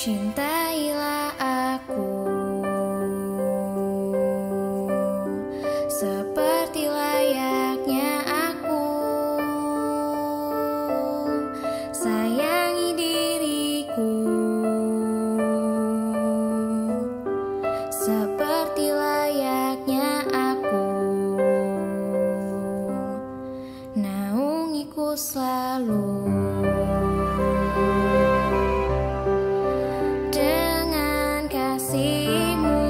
Cintailah aku seperti layaknya aku. Sayangi diriku seperti layaknya aku. Naungiku selalu dengan kasih-Mu.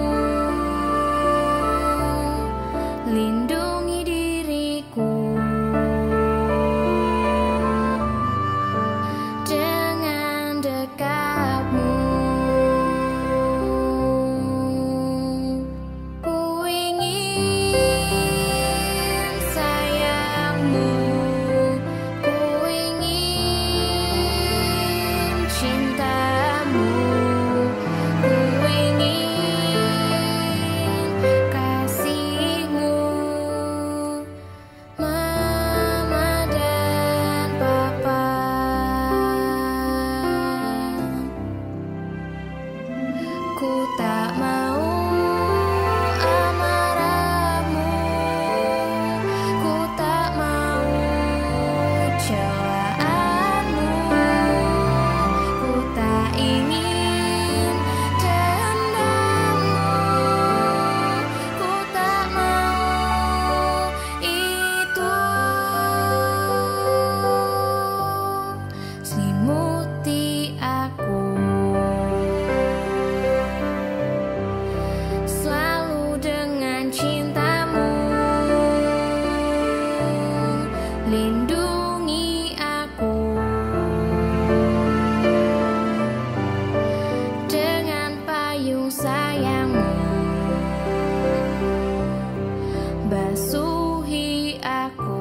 Lindungi diriku dengan dekat-Mu. Ku ingin sayang-Mu, ku ingin cinta-Mu, ku ingin kasih-Mu. Mama dan Papa, ku tak mau amarah-Mu, ku tak mau celaan-Mu, ku tak ingin dendam-Mu, ku tak mau itu. Selimuti aku selalu dengan cinta-Mu. Lindungi aku dengan payung sayang-Mu. Basuhi aku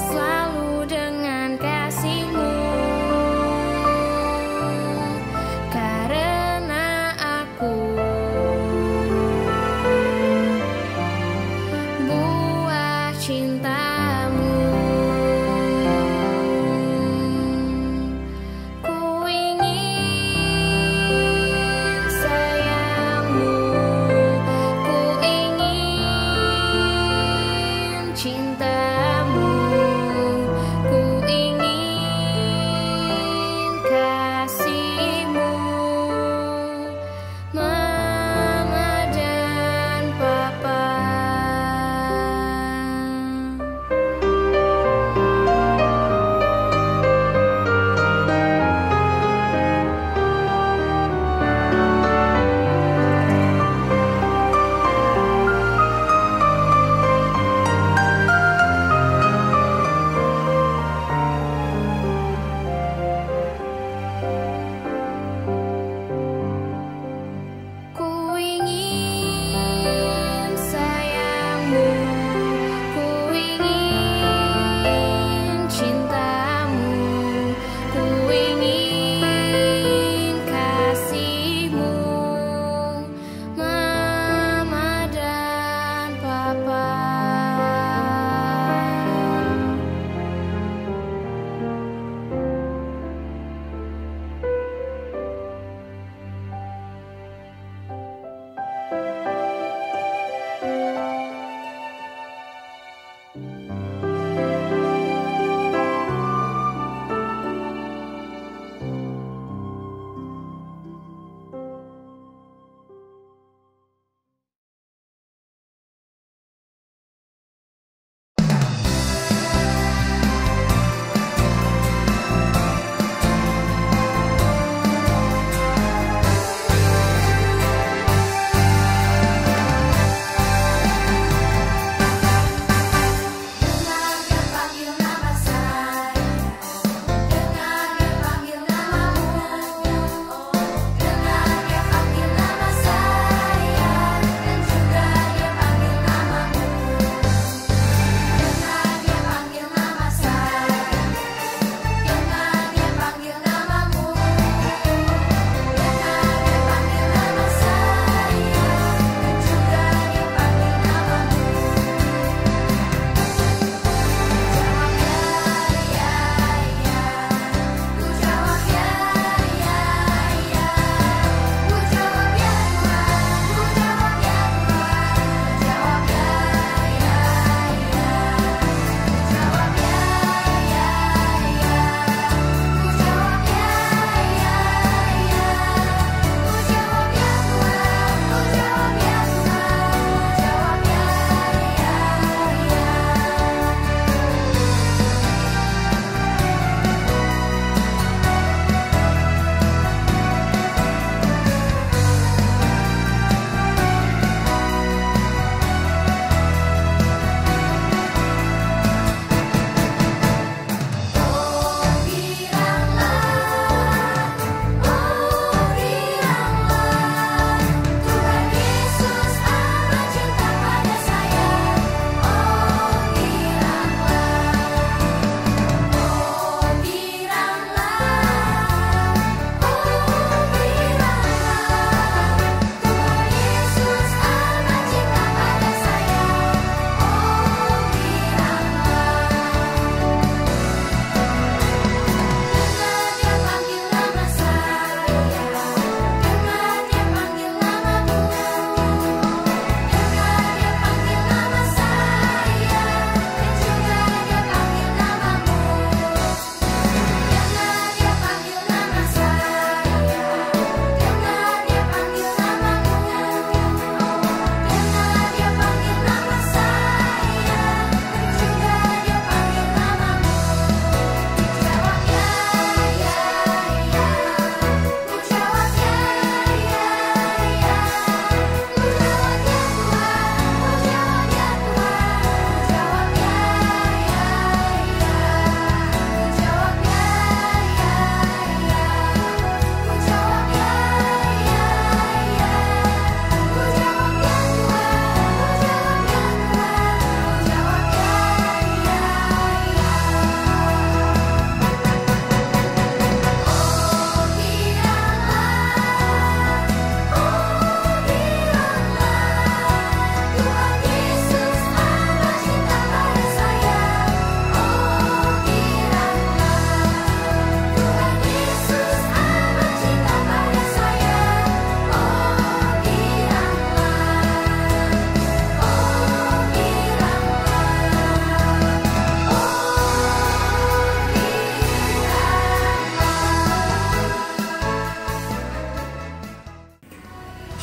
selalu dengan kasih-Mu, karena aku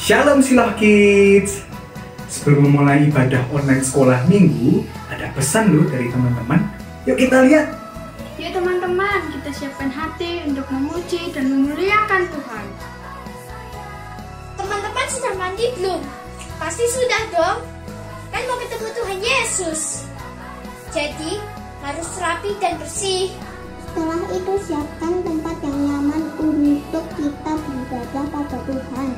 Shalom Siloh Kids. Sebelum memulai ibadah online sekolah minggu, ada pesan loh dari teman-teman. Yuk kita lihat. Yuk teman-teman, kita siapkan hati untuk memuji dan memuliakan Tuhan. Teman-teman sudah mandi belum? Pasti sudah dong. Kan mau ketemu Tuhan Yesus. Jadi harus rapi dan bersih. Setelah itu siapkan tempat yang nyaman untuk kita beribadah pada Tuhan.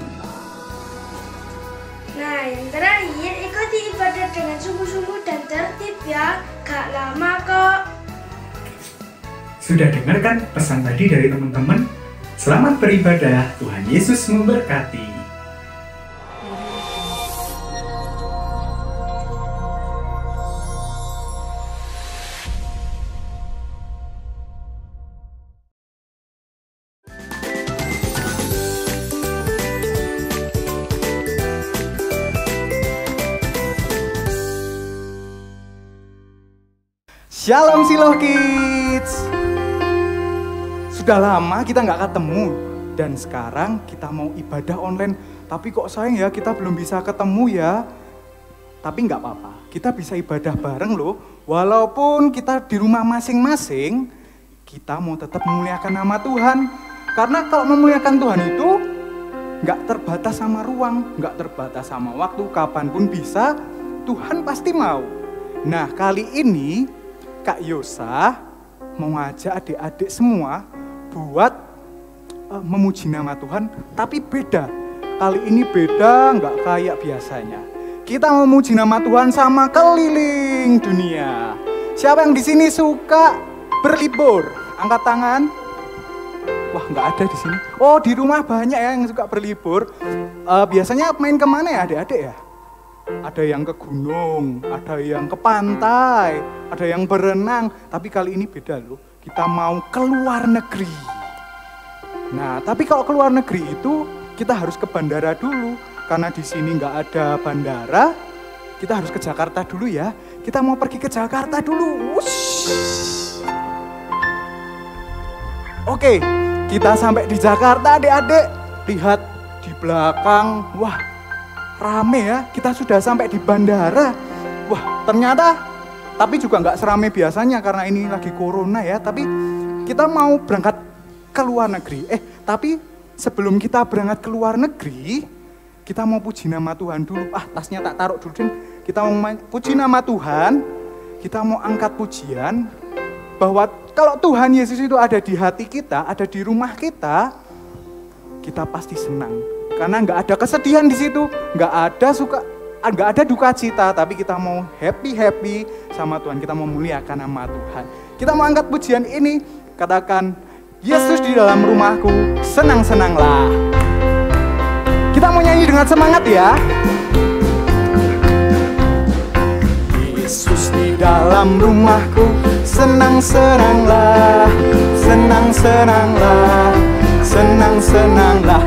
Nah, yang terakhir, ikuti ibadah dengan sungguh-sungguh dan tertib ya. Gak lama kok. Sudah dengar kan pesan tadi dari teman-teman? Selamat beribadah, Tuhan Yesus memberkati. Shalom Siloh Kids. Sudah lama kita nggak ketemu dan sekarang kita mau ibadah online. Tapi kok sayang ya kita belum bisa ketemu ya. Tapi nggak apa-apa, kita bisa ibadah bareng loh. Walaupun kita di rumah masing-masing, kita mau tetap memuliakan nama Tuhan. Karena kalau memuliakan Tuhan itu nggak terbatas sama ruang, nggak terbatas sama waktu, kapanpun bisa, Tuhan pasti mau. Nah kali ini Kak Yosa mau ngajak adik-adik semua buat memuji nama Tuhan, tapi beda. Kali ini beda, nggak kayak biasanya. Kita memuji nama Tuhan sama keliling dunia. Siapa yang di sini suka berlibur? Angkat tangan. Wah, nggak ada di sini. Oh, di rumah banyak ya yang suka berlibur. Biasanya main kemana ya adik-adik ya? Ada yang ke gunung, ada yang ke pantai, ada yang berenang. Tapi kali ini beda loh, kita mau keluar negeri. Nah, tapi kalau keluar negeri itu kita harus ke bandara dulu. Karena di sini nggak ada bandara, kita harus ke Jakarta dulu ya. Kita mau pergi ke Jakarta dulu. Wush. Oke, kita sampai di Jakarta adik-adik. Lihat di belakang, wah rame ya, kita sudah sampai di bandara. Wah ternyata, tapi juga nggak serame biasanya karena ini lagi corona ya. Tapi kita mau berangkat ke luar negeri. Tapi sebelum kita berangkat ke luar negeri, kita mau puji nama Tuhan dulu. Tasnya tak taruh dulu deh. Kita mau puji nama Tuhan, kita mau angkat pujian. Bahwa kalau Tuhan Yesus itu ada di hati kita, ada di rumah kita pasti senang. Karena nggak ada kesedihan di situ, nggak ada duka cita, tapi kita mau happy sama Tuhan, kita mau muliakan nama Tuhan. Kita mau angkat pujian ini, katakan, Yesus di dalam rumahku, senang-senanglah. Kita mau nyanyi dengan semangat ya. Yesus di dalam rumahku, senang-senanglah, senang-senanglah, senang-senanglah.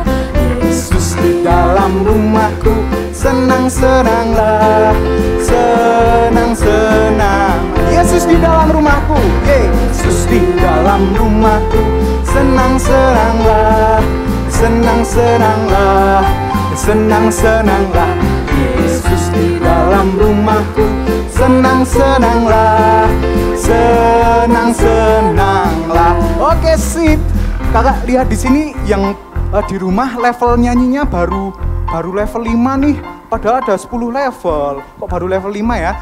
Yesus di dalam rumahku, senang-senanglah, senang-senang. Yesus di dalam rumahku, Yesus di dalam rumahku, senang-senanglah, senang-senanglah, senang-senanglah. Yesus di dalam rumahku, senang-senanglah, senang-senanglah. Oke sip, kakak lihat di sini yang di rumah level nyanyinya baru level 5 nih. Padahal ada 10 level. Kok baru level 5 ya?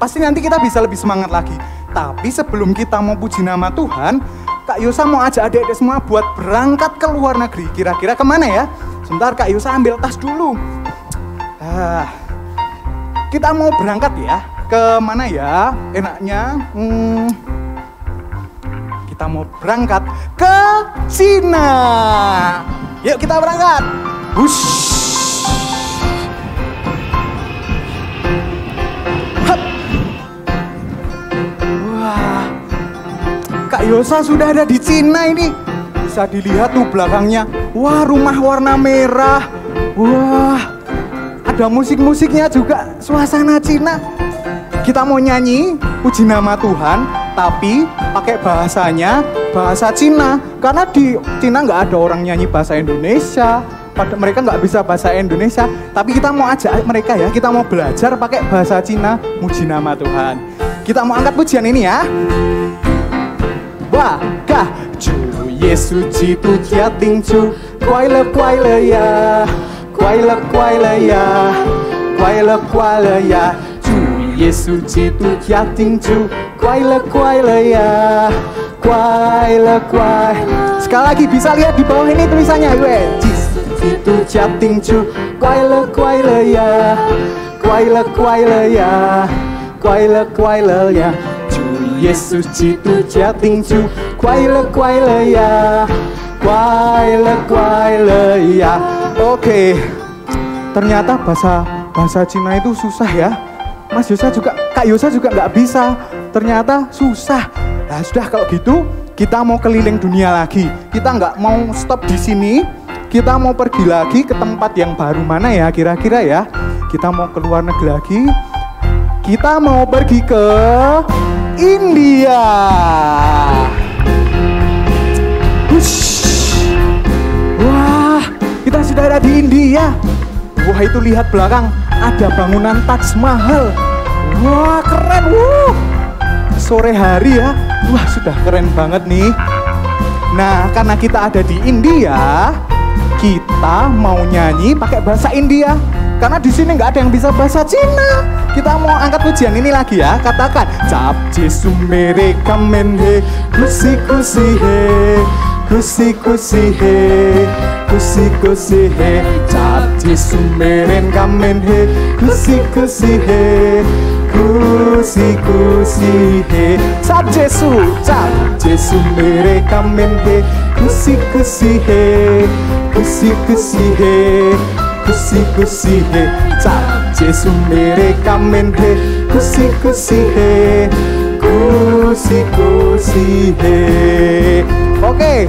Pasti nanti kita bisa lebih semangat lagi. Tapi sebelum kita mau puji nama Tuhan, Kak Yosa mau ajak adik-adik semua buat berangkat ke luar negeri. Kira-kira kemana ya? Sebentar Kak Yosa ambil tas dulu. Kita mau berangkat ya. Ke mana ya? Enaknya kita mau berangkat ke Cina. Yuk kita berangkat. Hush. Hup. Wah, Kak Yosa sudah ada di Cina ini. Bisa dilihat tuh belakangnya. Wah, rumah warna merah. Wah, ada musik-musiknya juga. Suasana Cina. Kita mau nyanyi puji nama Tuhan, tapi pakai bahasanya bahasa Cina. Karena di Cina nggak ada orang nyanyi bahasa Indonesia, mereka nggak bisa bahasa Indonesia, tapi kita mau ajak mereka ya, kita mau belajar pakai bahasa Cina, muji nama Tuhan. Kita mau angkat pujian ini ya. Wah, kah, Chu Yesu Ji Tu Jia Ting Chu, Kuai Le ya, Kuai Le ya, Kuai Le ya, Chu Yesu Ji Tu Jia Ting Chu, Kuai Le ya, Kuai Le. Sekali lagi bisa lihat di bawah ini tulisannya, gue itu Jating Chu, Kuai Le ya, Kuai Le ya, Kuai Le ya, Chu Yesus Jitu Jating Chu, Kuai Le ya, Kuai Le ya. Oke, ternyata bahasa Cina itu susah ya. Mas Yosa juga, Kak Yosa juga nggak bisa. Ternyata susah. Nah sudah kalau gitu, kita mau keliling dunia lagi. Kita nggak mau stop di sini. Kita mau pergi lagi ke tempat yang baru mana ya kira-kira ya. Kita mau ke luar negeri lagi. Kita mau pergi ke India. Wah, kita sudah ada di India. Wah, itu lihat belakang ada bangunan Taj Mahal. Wah, keren. Sore hari ya. Wah, sudah keren banget nih. Nah, karena kita ada di India, kita mau nyanyi pakai bahasa India. Karena di sini nggak ada yang bisa bahasa Cina. Kita mau angkat pujian ini lagi ya. Katakan, Cap Jesu mere kamen he, kusi kusi he, kusi kusi he, kusi kusi he. Cap Jesu mere kamen he, kusi kusi he, kusi kusi he. Cap Jesu mere kamen he, kusi kusi he, kusi kusi he, kusi kusi he. Cap Jesu mere kamen he, kusi kusi he, kusi kusi he. Oke,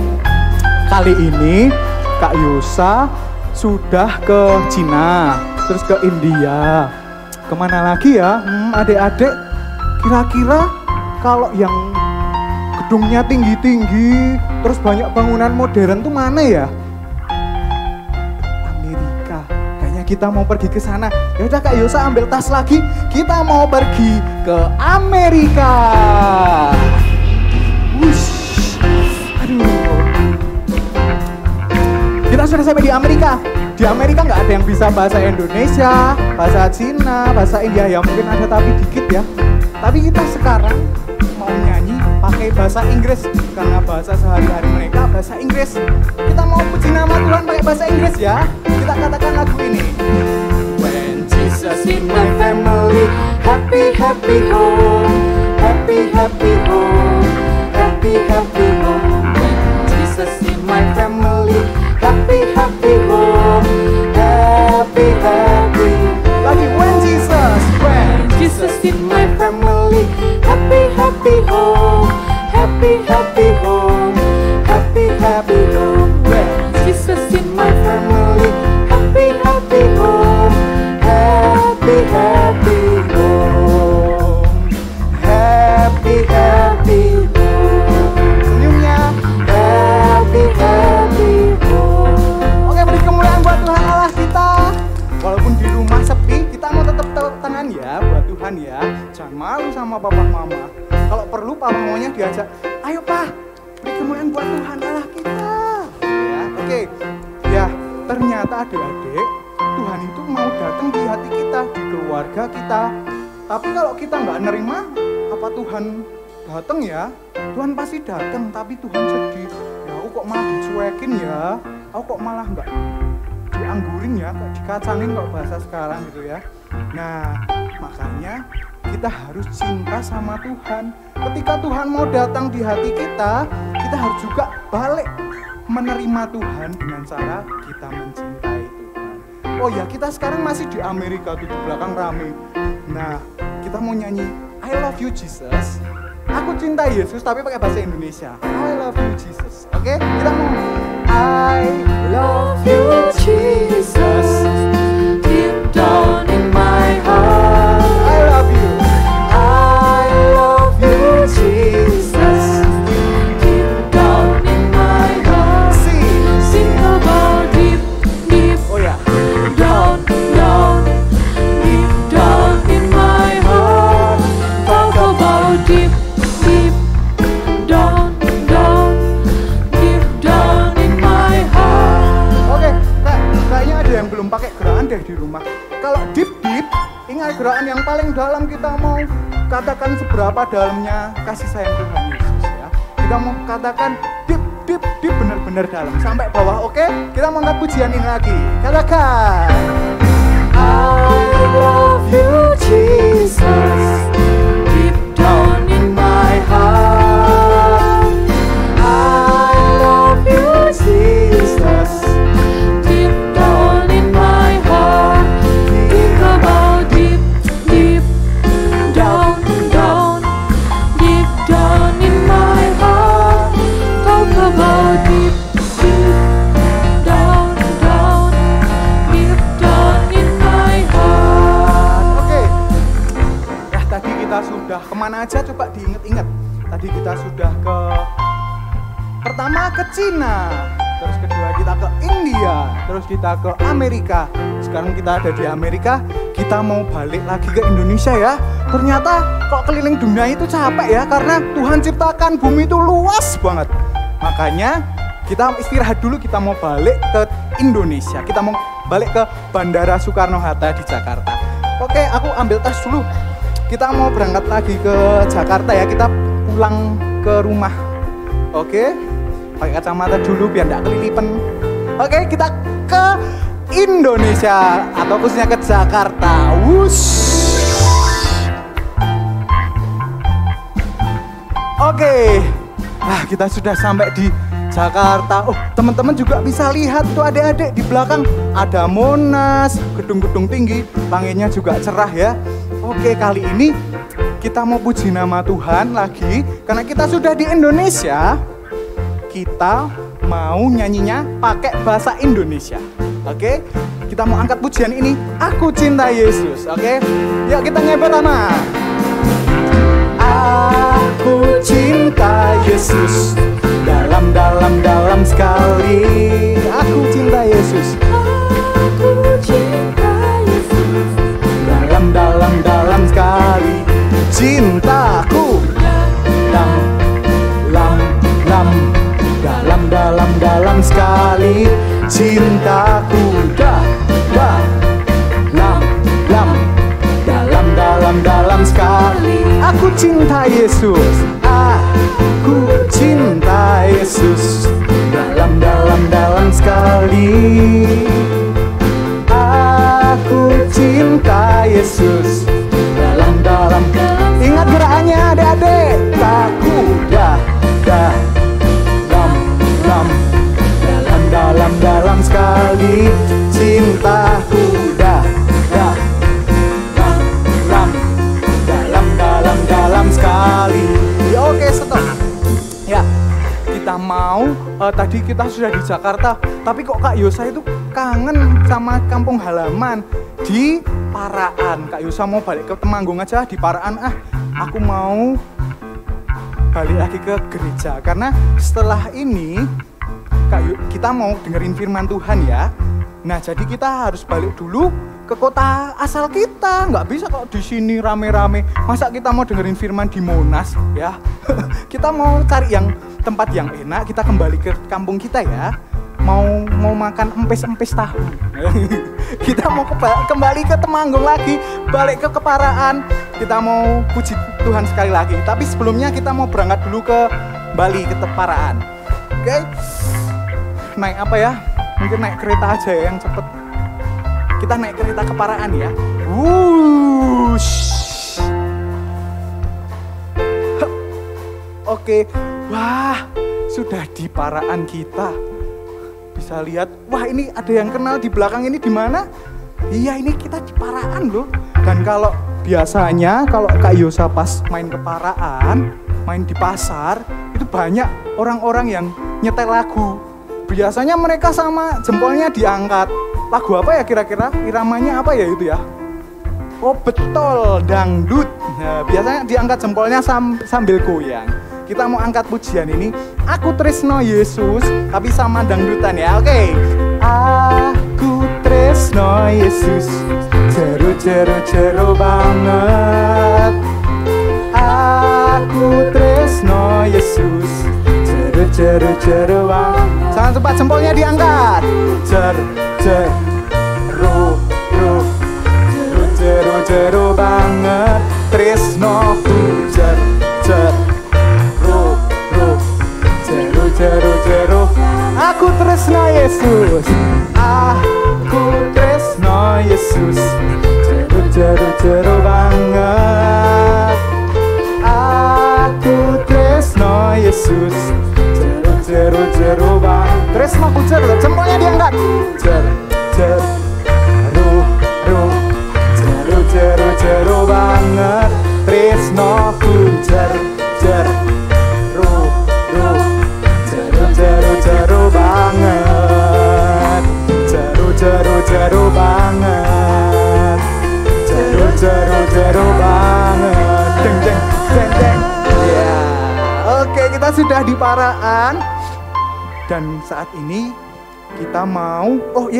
kali ini Kak Yosa sudah ke Cina, terus ke India. Kemana lagi ya? Adik-adik, kira-kira kalau yang gedungnya tinggi-tinggi, terus banyak bangunan modern tuh mana ya? Amerika. Kayaknya kita mau pergi ke sana. Ya udah Kak Yosa ambil tas lagi. Kita mau pergi ke Amerika. Wush. Aduh. Kita sudah sampai di Amerika. Di Amerika nggak ada yang bisa bahasa Indonesia, bahasa Cina, bahasa India ya mungkin ada tapi dikit ya. Tapi kita sekarang mau nyanyi pakai bahasa Inggris karena bahasa sehari-hari mereka bahasa Inggris. Kita mau puji nama Tuhan pakai bahasa Inggris ya. Kita katakan lagu ini. When Jesus in my family, happy happy home, happy happy home, happy happy home. When Jesus in my family, happy happy home, happy happy. Lagi when Jesus in my family, happy happy home, happy happy home, happy happy home. When Jesus in my family, happy happy home, happy happy home, happy happy home. Senyumnya happy happy home. Oke, beri kemuliaan buat Tuhan Allah kita. Walaupun di rumah sepi, kita mau tetap tepuk tangan ya buat Tuhan ya. Jangan malu sama papa mama. Kalau perlu papa mamanya diajak, ayo Pak, beri kemuliaan buat Tuhan Allah kita. Ya, oke. Ya, ternyata adik-adik, Tuhan itu mau datang di hati kita, di keluarga kita. Tapi kalau kita nggak nerima, apa Tuhan datang ya? Tuhan pasti datang, tapi Tuhan sedih. Ya, aku kok malah dicuekin ya? Aku kok malah nggak dianggurin ya, kok dikacangin kalau bahasa sekarang gitu ya. Nah, makanya kita harus cinta sama Tuhan. Ketika Tuhan mau datang di hati kita, kita harus juga balik menerima Tuhan dengan cara kita mencintai Tuhan. Oh ya, kita sekarang masih di Amerika tuh, di belakang rame. Nah, kita mau nyanyi I love you Jesus. Aku cinta Yesus tapi pakai bahasa Indonesia. I love you Jesus. Oke, kita mau I love you Jesus. Deep down in my heart, I love you. I love you Jesus. Deep down in my heart, sing about deep perasaan yang paling dalam kita mau katakan seberapa dalamnya kasih sayang Tuhan Yesus ya. Kita mau katakan deep benar-benar dalam sampai bawah. Oke? Kita mau angkat pujian ini lagi. Katakan I love you Jesus, deep down in my heart. I love you Jesus, Deep down in my heart, think about deep down, deep down in my heart. Talk about deep down, deep down in my heart. Oke. Ya tadi kita sudah kemana aja coba diinget-inget. Tadi kita sudah pertama ke Cina, terus kedua kita ke India, terus kita ke Amerika. Sekarang kita ada di Amerika, kita mau balik lagi ke Indonesia ya. Ternyata kok keliling dunia itu capek ya, karena Tuhan ciptakan bumi itu luas banget. Makanya kita istirahat dulu, kita mau balik ke Indonesia. Kita mau balik ke Bandara Soekarno-Hatta di Jakarta. Oke, aku ambil tas dulu. Kita mau berangkat lagi ke Jakarta ya, kita pulang ke rumah. Oke, pakai kacamata dulu biar nggak kelilipan. Oke, kita ke Indonesia atau khususnya ke Jakarta. Wush. Oke, nah kita sudah sampai di Jakarta. Oh, teman-teman juga bisa lihat tuh adik-adik di belakang ada Monas, gedung-gedung tinggi, langitnya juga cerah ya. Oke, kali ini kita mau puji nama Tuhan lagi karena kita sudah di Indonesia. Kita mau nyanyinya pakai bahasa Indonesia. Oke, kita mau angkat pujian ini. Aku cinta Yesus. Oke, yuk kita nyanyi bersama. Aku cinta Yesus, dalam sekali. Aku cinta Yesus. Aku cinta Yesus, Dalam sekali. Cintaku dalam sekali. Cintaku dalam sekali. Aku cinta Yesus. Aku cinta Yesus, dalam sekali. Aku cinta Yesus, dalam. Ingat gerakannya adik-adik. Aku dalam sekali. Cintaku dalam sekali. Ya, oke, stop. Ya, kita mau tadi kita sudah di Jakarta, tapi kok Kak Yosa itu kangen sama kampung halaman di Paraan. Kak Yosa mau balik ke Temanggung aja di Paraan. Aku mau balik lagi ke gereja karena setelah ini kita mau dengerin firman Tuhan ya. Nah, jadi kita harus balik dulu ke kota asal kita. Nggak bisa kok di sini rame-rame. Masa kita mau dengerin firman di Monas ya? Kita mau cari tempat yang enak. Kita kembali ke kampung kita ya. Mau makan empes-empes tahu. Kita mau kembali ke Temanggung lagi, balik ke Keparaan. Kita mau puji Tuhan sekali lagi. Tapi sebelumnya kita mau berangkat dulu ke Bali, ke Keparaan. Oke? Naik apa ya? Mungkin naik kereta aja ya yang cepet. Kita naik kereta Keparaan ya. Wush. Oke. Wah, sudah di Paraan kita. Bisa lihat, wah ini ada yang kenal di belakang ini di mana? Iya, ini kita di Paraan loh. Dan kalau biasanya kalau Kak Yosa pas main ke Paraan, main di pasar, itu banyak orang-orang yang nyetel lagu. Biasanya mereka sama jempolnya diangkat. Lagu apa ya kira-kira? Iramanya apa ya itu ya? Oh betul, dangdut. Nah, biasanya diangkat jempolnya sambil goyang. Kita mau angkat pujian ini. Aku tresno Yesus, tapi sama dangdutan ya. Oke. Aku tresno Yesus, jeru banget. Aku tresno Yesus, jeru banget. Jangan cepat jempolnya diangkat. Jeru banget. tresnoku jero aku tresno Yesus, aku tresno Yesus, jero banget aku tresno Yesus, jero banget tresnoku semuanya diangkat jero banget tresnoku jero banget jero banget jero banget deng ya. Oke, kita sudah di Paraan dan saat ini kita mau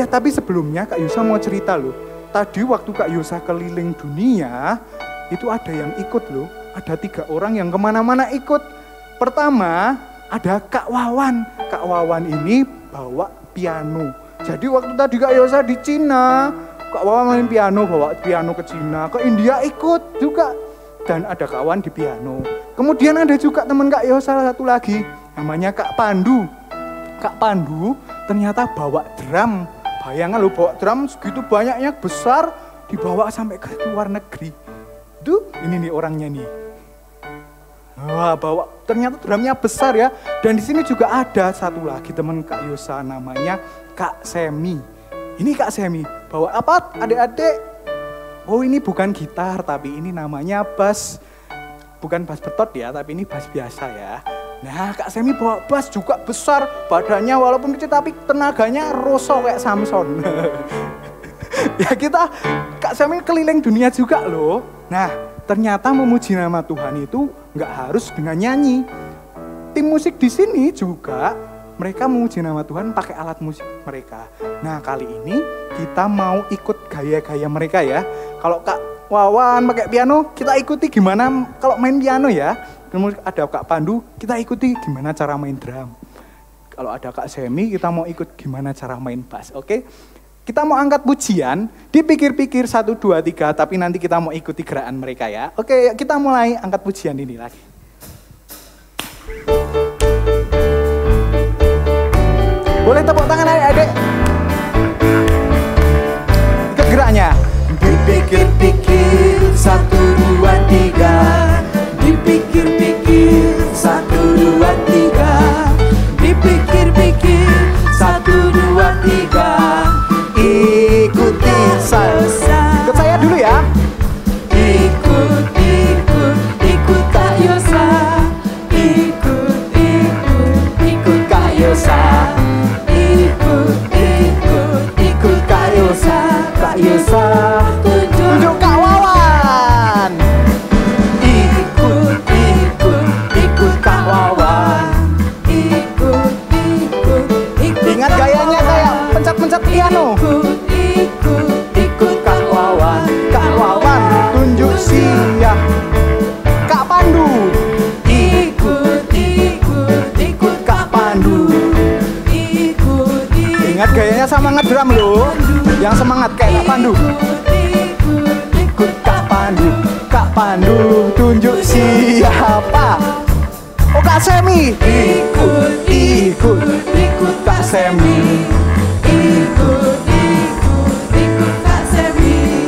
tapi sebelumnya Kak Yusa mau cerita loh. Tadi waktu Kak Yusa keliling dunia itu ada yang ikut loh, ada 3 orang yang kemana-mana ikut. Pertama ada Kak Wawan ini bawa piano. Jadi waktu tadi Kak Yosa di Cina, Kak Wawan main piano, bawa piano ke Cina, ke India ikut juga. Dan ada Kak Wawan di piano. Kemudian ada juga teman Kak Yosa satu lagi, namanya Kak Pandu. Kak Pandu ternyata bawa drum. Bayangkan lo bawa drum segitu banyaknya, besar, dibawa sampai ke luar negeri. Tuh, ini nih orangnya nih. Wah, bawa ternyata drumnya besar ya. Dan di sini juga ada satu lagi teman Kak Yosa namanya Kak Semi. Ini Kak Semi bawa apa adik-adik? Oh, ini bukan gitar tapi ini namanya bass. Bukan bass betot ya, tapi ini bass biasa ya. Nah, Kak Semi bawa bass juga besar, badannya walaupun kecil tapi tenaganya roso kayak Samson. Ya Kak Semi keliling dunia juga loh. Nah, ternyata memuji nama Tuhan itu nggak harus dengan nyanyi. Tim musik di sini juga mereka memuji nama Tuhan pakai alat musik mereka. Nah, kali ini kita mau ikut gaya-gaya mereka ya. Kalau Kak Wawan pakai piano, kita ikuti gimana kalau main piano ya. Kemudian ada Kak Pandu, kita ikuti gimana cara main drum. Kalau ada Kak Semi, kita mau ikut gimana cara main bass, oke? Kita mau angkat pujian, dipikir-pikir 1, 2, 3, tapi nanti kita mau ikuti gerakan mereka ya. Oke, kita mulai angkat pujian ini lagi. Boleh tepuk tangan adik-adik? Ikut geraknya. Dipikir-pikir 1, 2, 3. Dipikir-pikir 1, 2, 3. Dipikir-pikir 1, 2, 3. Ikuti saya. Ikut saya dulu ya. Ikut Kak Yosa. Ikut Kak Yosa. Ikut Kak Yosa. Kak Yosa tunjuk Kak Wawan. Ikut Kak Wawan. Ingat gayanya kayak pencet-pencet piano. Ikut Kak Wawan. Kak Wawan tunjuk siap. Kak Pandu. Ikut Kak Pandu. Ingat gayanya sama ngedrum loh. Yang semangat kayak Kak Pandu. Ikut Kak Pandu. Kak Pandu tunjuk siapa? Oh, Kak Semi. Ikut Kak Semi. Ikut Kak Semi.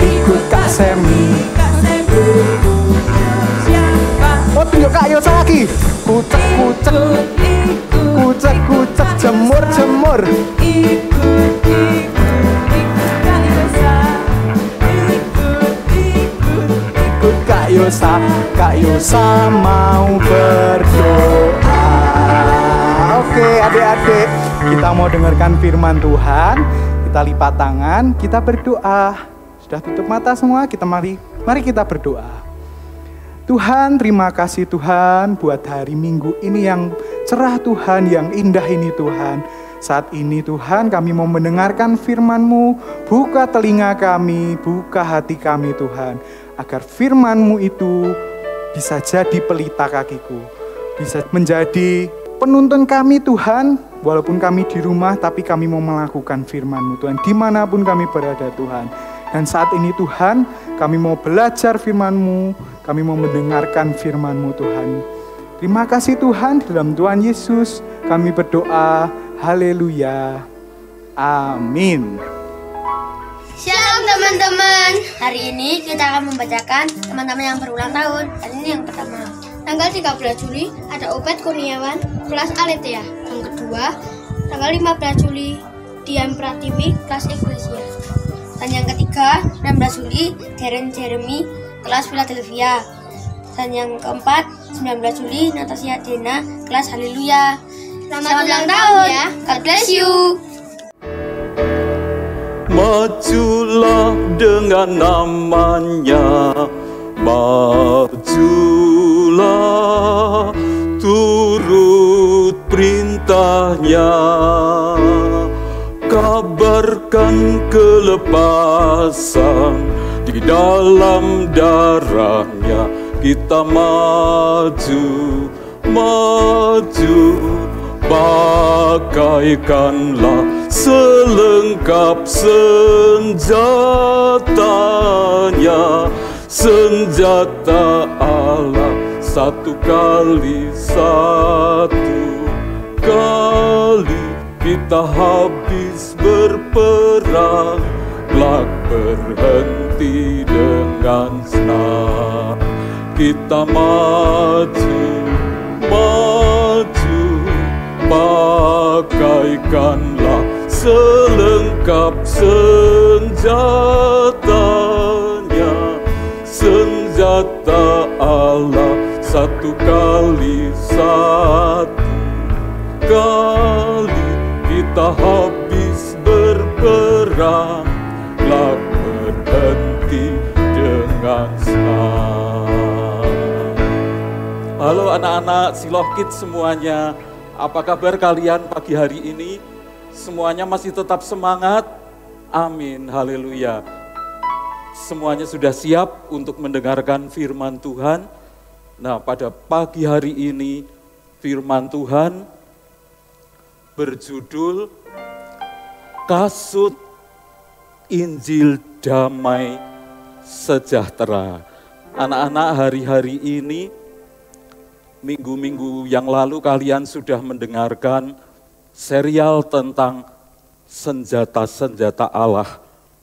Ikut Kak Semi. Oh, tunjuk Kak Yosa lagi. Kucek, jemur. Ikut Kak Yosa. Kak Yosa mau berdoa. Oke, adik-adik, kita mau dengarkan firman Tuhan. Kita lipat tangan, kita berdoa. Sudah tutup mata semua, mari kita berdoa. Tuhan, terima kasih Tuhan buat hari Minggu ini yang cerah Tuhan, yang indah ini Tuhan. Saat ini Tuhan kami mau mendengarkan firman-Mu, buka telinga kami, buka hati kami Tuhan. Agar firman-Mu itu bisa jadi pelita kakiku, bisa menjadi penuntun kami Tuhan. Walaupun kami di rumah, tapi kami mau melakukan firman-Mu Tuhan, dimanapun kami berada Tuhan. Dan saat ini Tuhan, kami mau belajar firman-Mu, kami mau mendengarkan firman-Mu Tuhan. Terima kasih Tuhan, di dalam Tuhan Yesus kami berdoa, haleluya, amin. Shalom teman-teman. Hari ini kita akan membacakan teman-teman yang berulang tahun. Dan ini yang pertama. Tanggal 13 Juli ada Obed Kurniawan, kelas Aletheia. Yang kedua, tanggal 15 Juli Dian Pratiwi, kelas Eklesia. Dan yang ketiga, 16 Juli Darren Jeremy, kelas Philadelphia. Dan yang keempat, 19 Juli Natasha Dena, kelas Haleluya. Selamat ulang tahun ya. God bless you. Majulah dengan namanya, majulah turut perintahnya, kabarkan kelepasan di dalam darahnya. Kita maju, maju, pakaikanlah selengkap senjatanya, senjata Allah, satu kali kita habis berperang, kelak berhenti dengan senang. Kita maju, maju, pakaikanlah selengkap senjatanya, senjata Allah, satu kali kita habis berperang, kelak berhenti dengan senang. Halo anak-anak Siloh Kids semuanya, apa kabar kalian pagi hari ini? Semuanya masih tetap semangat? Amin, haleluya. Semuanya sudah siap untuk mendengarkan firman Tuhan? Nah, pada pagi hari ini firman Tuhan berjudul Kasut Injil Damai Sejahtera. Anak-anak, hari-hari ini, minggu-minggu yang lalu kalian sudah mendengarkan serial tentang senjata-senjata Allah.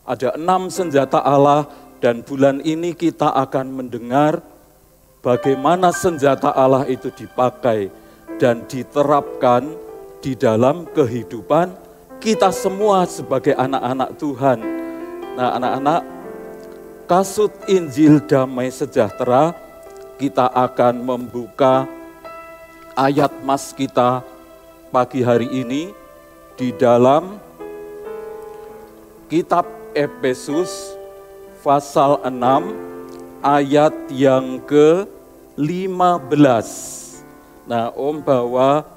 Ada 6 senjata Allah dan bulan ini kita akan mendengar bagaimana senjata Allah itu dipakai dan diterapkan di dalam kehidupan kita semua sebagai anak-anak Tuhan. Nah, anak-anak, Kasut Injil Damai Sejahtera, kita akan membuka ayat mas kita pagi hari ini di dalam kitab Efesus pasal 6 ayat yang ke-15. Nah, Om bawa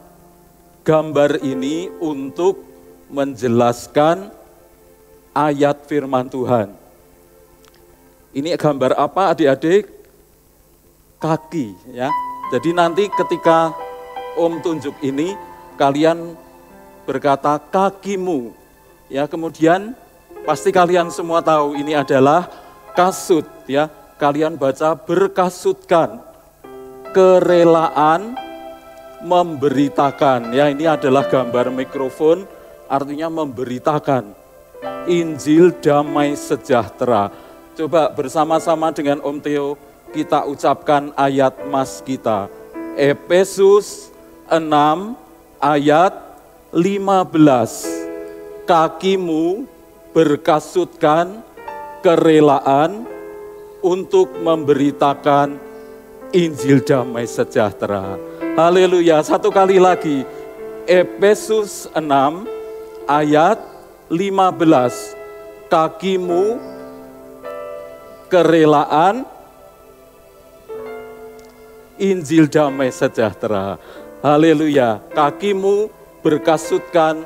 gambar ini untuk menjelaskan ayat firman Tuhan. Ini gambar apa adik-adik? Kaki ya. Jadi nanti ketika Om tunjuk ini, kalian berkata kakimu. Ya, kemudian pasti kalian semua tahu ini adalah kasut ya. Kalian baca berkasutkan, kerelaan memberitakan. Ya, ini adalah gambar mikrofon, artinya memberitakan Injil Damai Sejahtera. Coba bersama-sama dengan Om Theo kita ucapkan ayat mas kita. Efesus 6 ayat 15. Kakimu berkasutkan kerelaan untuk memberitakan Injil Damai Sejahtera. Haleluya, satu kali lagi. Efesus 6 ayat 15. Kakimu kerelaan Injil Damai Sejahtera. Haleluya, kakimu berkasutkan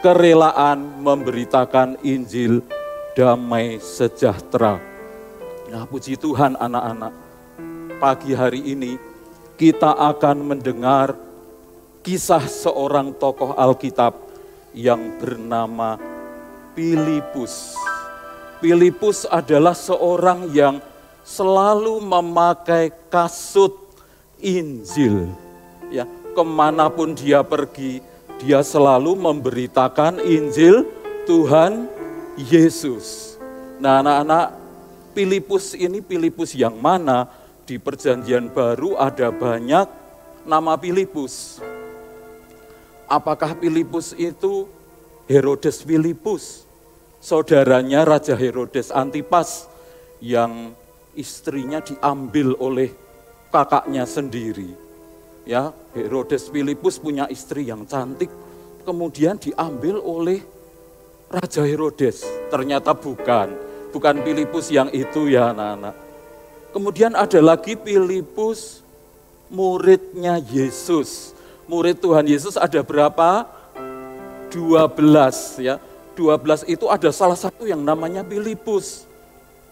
kerelaan memberitakan Injil Damai Sejahtera. Nah, puji Tuhan anak-anak, pagi hari ini kita akan mendengar kisah seorang tokoh Alkitab yang bernama Filipus. Filipus adalah seorang yang selalu memakai kasut Injil. Ya, kemanapun dia pergi, dia selalu memberitakan Injil Tuhan Yesus. Nah, anak-anak, Filipus ini Filipus yang mana? Di Perjanjian Baru ada banyak nama Filipus. Apakah Filipus itu Herodes Filipus, saudaranya Raja Herodes Antipas yang istrinya diambil oleh kakaknya sendiri? Ya, Herodes Filipus punya istri yang cantik, kemudian diambil oleh Raja Herodes. Ternyata bukan Filipus yang itu ya anak-anak. Kemudian ada lagi Filipus, muridnya Yesus. Murid Tuhan Yesus ada berapa? 12 ya. 12 itu ada salah satu yang namanya Filipus.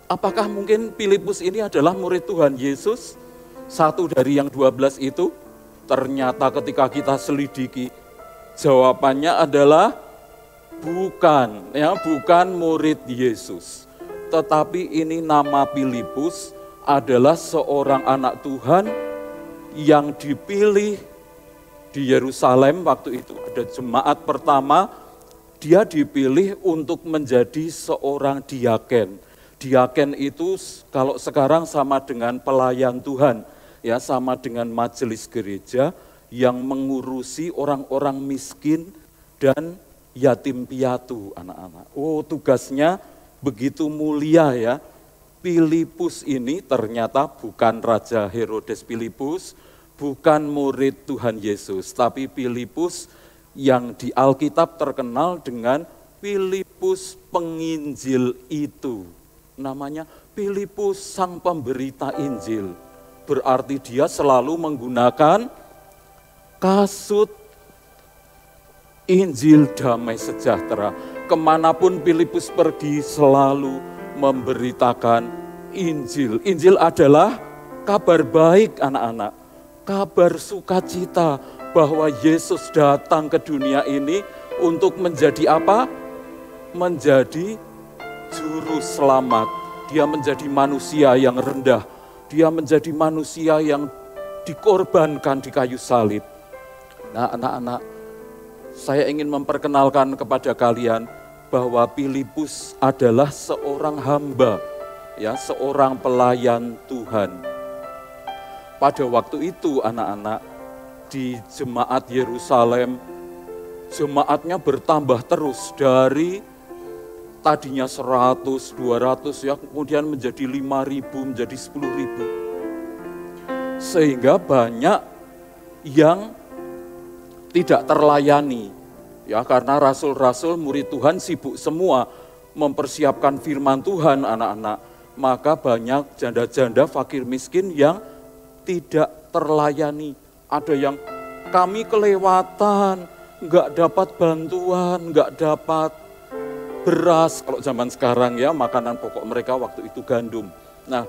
Apakah mungkin Filipus ini adalah murid Tuhan Yesus? Satu dari yang 12 itu? Ternyata ketika kita selidiki, jawabannya adalah bukan, ya, bukan murid Yesus. Tetapi ini nama Filipus adalah seorang anak Tuhan yang dipilih di Yerusalem waktu itu. Ada jemaat pertama, dia dipilih untuk menjadi seorang diaken. Diaken itu kalau sekarang sama dengan pelayan Tuhan, ya, sama dengan majelis gereja yang mengurusi orang-orang miskin dan yatim piatu, anak-anak. Oh, tugasnya begitu mulia ya. Filipus ini ternyata bukan Raja Herodes Filipus, bukan murid Tuhan Yesus, tapi Filipus yang di Alkitab terkenal dengan Filipus penginjil itu. Namanya Filipus sang pemberita Injil. Berarti dia selalu menggunakan kasut Injil damai sejahtera. Kemanapun Filipus pergi selalu memberitakan Injil. Injil adalah kabar baik anak-anak. Kabar sukacita bahwa Yesus datang ke dunia ini untuk menjadi apa? Menjadi juru selamat. Dia menjadi manusia yang rendah. Dia menjadi manusia yang dikorbankan di kayu salib. Nah, anak-anak, saya ingin memperkenalkan kepada kalian bahwa Filipus adalah seorang hamba, ya, seorang pelayan Tuhan. Pada waktu itu anak-anak, di jemaat Yerusalem, jemaatnya bertambah terus dari tadinya 100, 200 ya, kemudian menjadi 5.000, menjadi 10.000. Sehingga banyak yang tidak terlayani. Ya, karena rasul-rasul murid Tuhan sibuk semua mempersiapkan firman Tuhan anak-anak. Maka banyak janda-janda fakir miskin yang tidak terlayani. Ada yang kami kelewatan, enggak dapat bantuan, enggak dapat beras. Kalau zaman sekarang ya, makanan pokok mereka waktu itu gandum. Nah,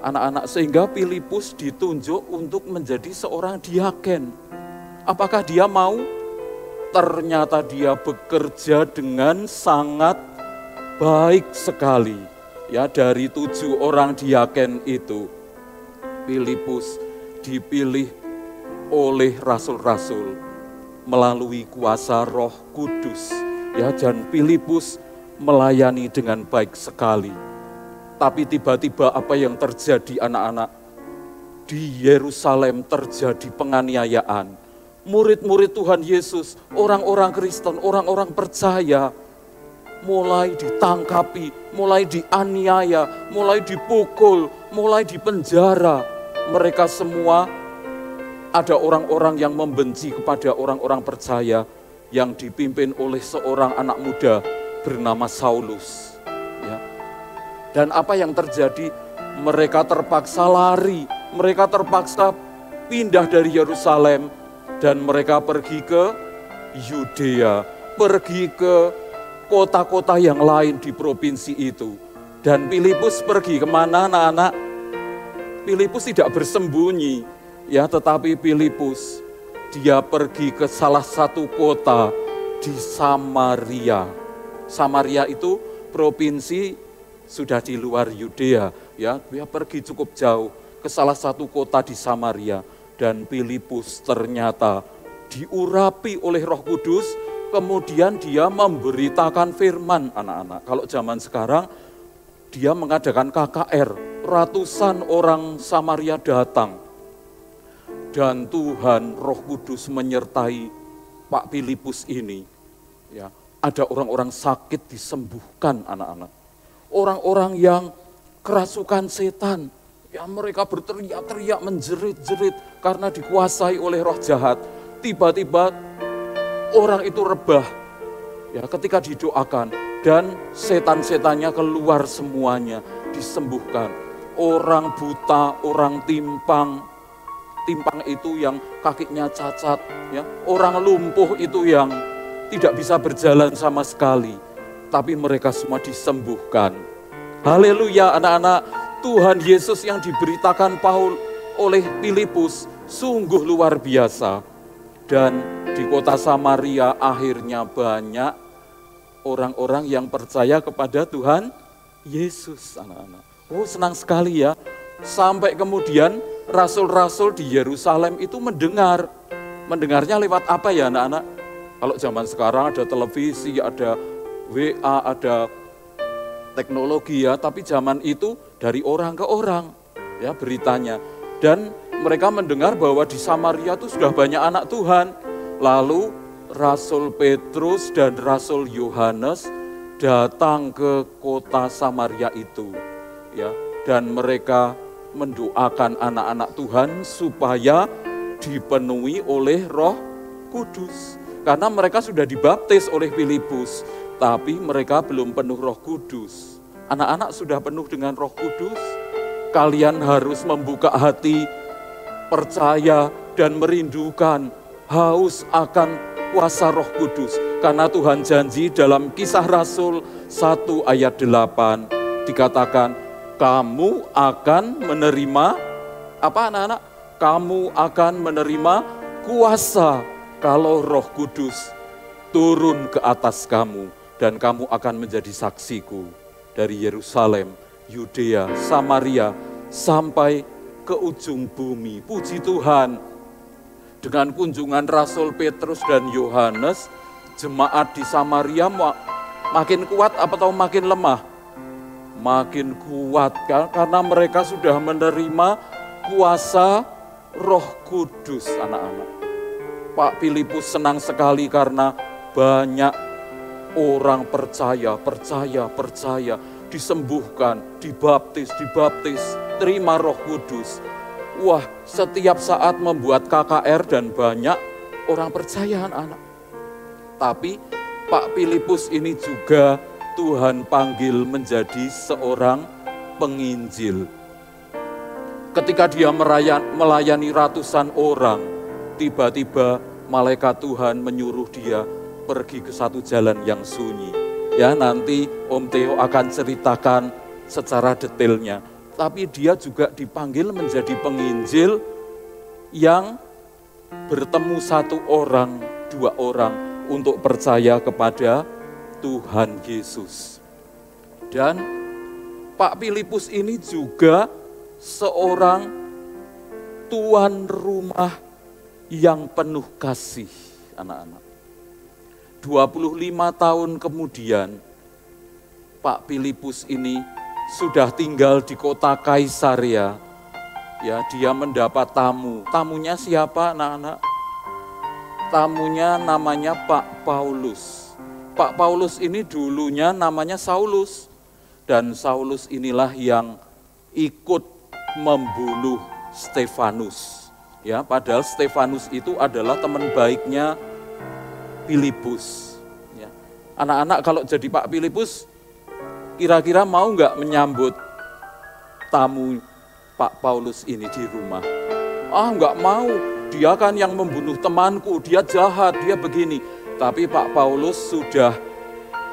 anak-anak, sehingga Filipus ditunjuk untuk menjadi seorang diaken. Apakah dia mau? Ternyata dia bekerja dengan sangat baik sekali. Ya, dari 7 orang diaken itu, Filipus dipilih oleh rasul-rasul melalui kuasa Roh Kudus. Ya, dan Filipus melayani dengan baik sekali. Tapi tiba-tiba apa yang terjadi anak-anak? Di Yerusalem terjadi penganiayaan. Murid-murid Tuhan Yesus, orang-orang Kristen, orang-orang percaya, mulai ditangkapi, mulai dianiaya, mulai dipukul, mulai dipenjara. Mereka semua ada orang-orang yang membenci kepada orang-orang percaya yang dipimpin oleh seorang anak muda bernama Saulus. Ya. Dan apa yang terjadi? Mereka terpaksa lari, mereka terpaksa pindah dari Yerusalem dan mereka pergi ke Yudea, pergi ke kota-kota yang lain di provinsi itu. Dan Filipus pergi kemana anak-anak? Filipus tidak bersembunyi, ya, tetapi Filipus dia pergi ke salah satu kota di Samaria. Samaria itu provinsi sudah di luar Yudea, ya, dia pergi cukup jauh ke salah satu kota di Samaria, dan Filipus ternyata diurapi oleh Roh Kudus, kemudian dia memberitakan firman, anak-anak. Kalau zaman sekarang dia mengadakan KKR, ratusan orang Samaria datang, dan Tuhan Roh Kudus menyertai Pak Filipus ini. Ya, ada orang-orang sakit disembuhkan, anak-anak. Orang-orang yang kerasukan setan, ya mereka berteriak-teriak, menjerit-jerit karena dikuasai oleh roh jahat. Tiba-tiba orang itu rebah, ya ketika didoakan, dan setan-setannya keluar semuanya, disembuhkan. Orang buta, orang timpang itu yang kakinya cacat, ya, orang lumpuh itu yang tidak bisa berjalan sama sekali, tapi mereka semua disembuhkan. Haleluya, anak-anak. Tuhan Yesus yang diberitakan oleh Filipus sungguh luar biasa. Dan di kota Samaria akhirnya banyak orang-orang yang percaya kepada Tuhan Yesus, anak-anak. Oh, senang sekali ya. Sampai kemudian rasul-rasul di Yerusalem itu mendengarnya lewat apa ya, anak-anak? Kalau zaman sekarang ada televisi, ada WA, ada teknologi ya, tapi zaman itu dari orang ke orang ya beritanya. Dan mereka mendengar bahwa di Samaria itu sudah banyak anak Tuhan. Lalu Rasul Petrus dan Rasul Yohanes datang ke kota Samaria itu, ya, dan mereka mendoakan anak-anak Tuhan supaya dipenuhi oleh Roh Kudus. Karena mereka sudah dibaptis oleh Filipus, tapi mereka belum penuh Roh Kudus. Anak-anak sudah penuh dengan Roh Kudus, kalian harus membuka hati, percaya dan merindukan, haus akan kuasa Roh Kudus. Karena Tuhan janji dalam Kisah Rasul 1 ayat 8 dikatakan, kamu akan menerima apa, anak-anak? Kamu akan menerima kuasa kalau Roh Kudus turun ke atas kamu, dan kamu akan menjadi saksiku dari Yerusalem, Yudea, Samaria, sampai ke ujung bumi. Puji Tuhan, dengan kunjungan Rasul Petrus dan Yohanes, jemaat di Samaria makin kuat atau makin lemah? Makin kuat, karena mereka sudah menerima kuasa Roh Kudus, anak-anak. Pak Filipus senang sekali karena banyak orang percaya, disembuhkan, dibaptis, terima Roh Kudus. Wah, setiap saat membuat KKR dan banyak orang percaya, anak-anak. Tapi Pak Filipus ini juga Tuhan panggil menjadi seorang penginjil. Ketika dia melayani ratusan orang, tiba-tiba malaikat Tuhan menyuruh dia pergi ke satu jalan yang sunyi. Ya, nanti Om Theo akan ceritakan secara detailnya. Tapi dia juga dipanggil menjadi penginjil yang bertemu satu orang, dua orang untuk percaya kepada Tuhan Yesus. Dan Pak Filipus ini juga seorang tuan rumah yang penuh kasih, anak-anak. 25 tahun kemudian, Pak Filipus ini sudah tinggal di kota Kaisarea. Ya, dia mendapat tamu. Tamunya siapa, anak-anak? Tamunya namanya Pak Paulus. Pak Paulus ini dulunya namanya Saulus. Dan Saulus inilah yang ikut membunuh Stefanus. Ya, padahal Stefanus itu adalah teman baiknya Filipus. Ya. Anak-anak kalau jadi Pak Filipus, kira-kira mau nggak menyambut tamu Pak Paulus ini di rumah? Ah, nggak mau, dia kan yang membunuh temanku, dia jahat, dia begini. Tapi Pak Paulus sudah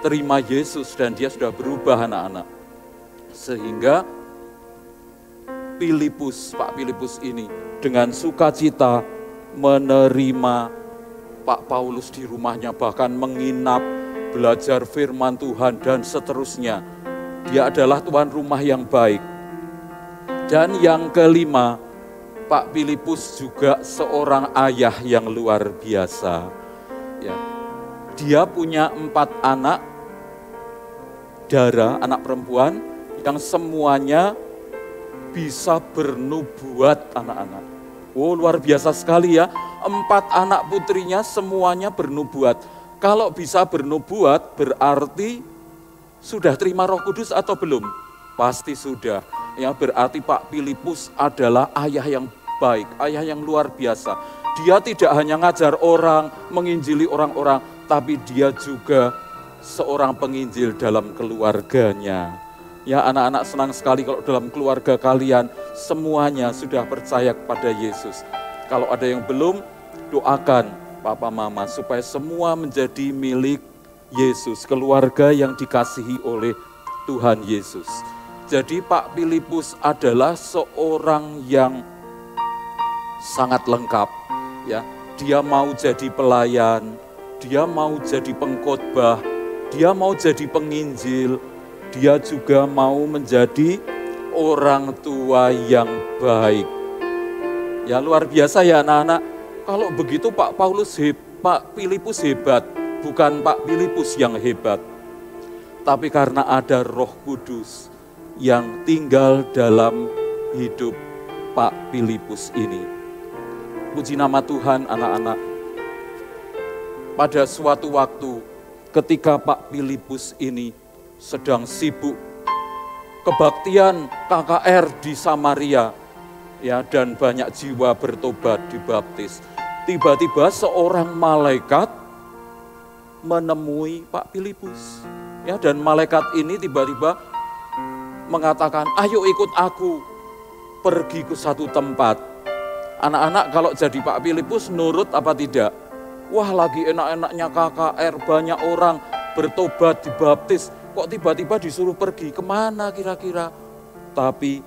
terima Yesus dan dia sudah berubah, anak-anak. Sehingga Pak Filipus ini dengan sukacita menerima Pak Paulus di rumahnya, bahkan menginap, belajar firman Tuhan dan seterusnya. dia adalah tuan rumah yang baik. Dan yang kelima, Pak Filipus juga seorang ayah yang luar biasa. Ya. Dia punya 4 anak darah, anak perempuan yang semuanya bisa bernubuat anak-anak. Oh, luar biasa sekali ya. 4 anak putrinya semuanya bernubuat. Kalau bisa bernubuat berarti sudah terima Roh Kudus atau belum? Pasti sudah. Ya, berarti Pak Filipus adalah ayah yang baik, ayah yang luar biasa. Dia tidak hanya ngajar orang, menginjili orang-orang, tapi dia juga seorang penginjil dalam keluarganya. Ya, anak-anak senang sekali kalau dalam keluarga kalian semuanya sudah percaya kepada Yesus. Kalau ada yang belum, doakan Papa Mama supaya semua menjadi milik Yesus, keluarga yang dikasihi oleh Tuhan Yesus. Jadi Pak Filipus adalah seorang yang sangat lengkap, ya. Dia mau jadi pelayan, dia mau jadi pengkhotbah, dia mau jadi penginjil, dia juga mau menjadi orang tua yang baik. Ya, luar biasa ya anak-anak. Kalau begitu Pak Filipus hebat. Bukan Pak Filipus yang hebat, tapi karena ada Roh Kudus yang tinggal dalam hidup Pak Filipus ini. Puji nama Tuhan anak-anak. Pada suatu waktu ketika Pak Filipus ini sedang sibuk kebaktian KKR di Samaria, ya, dan banyak jiwa bertobat dibaptis. Tiba-tiba seorang malaikat menemui Pak Filipus, ya, dan malaikat ini tiba-tiba mengatakan, ayo ikut aku pergi ke satu tempat. Anak-anak kalau jadi Pak Filipus nurut apa tidak? Wah, lagi enak-enaknya KKR, banyak orang bertobat dibaptis, kok tiba-tiba disuruh pergi, kemana kira-kira? Tapi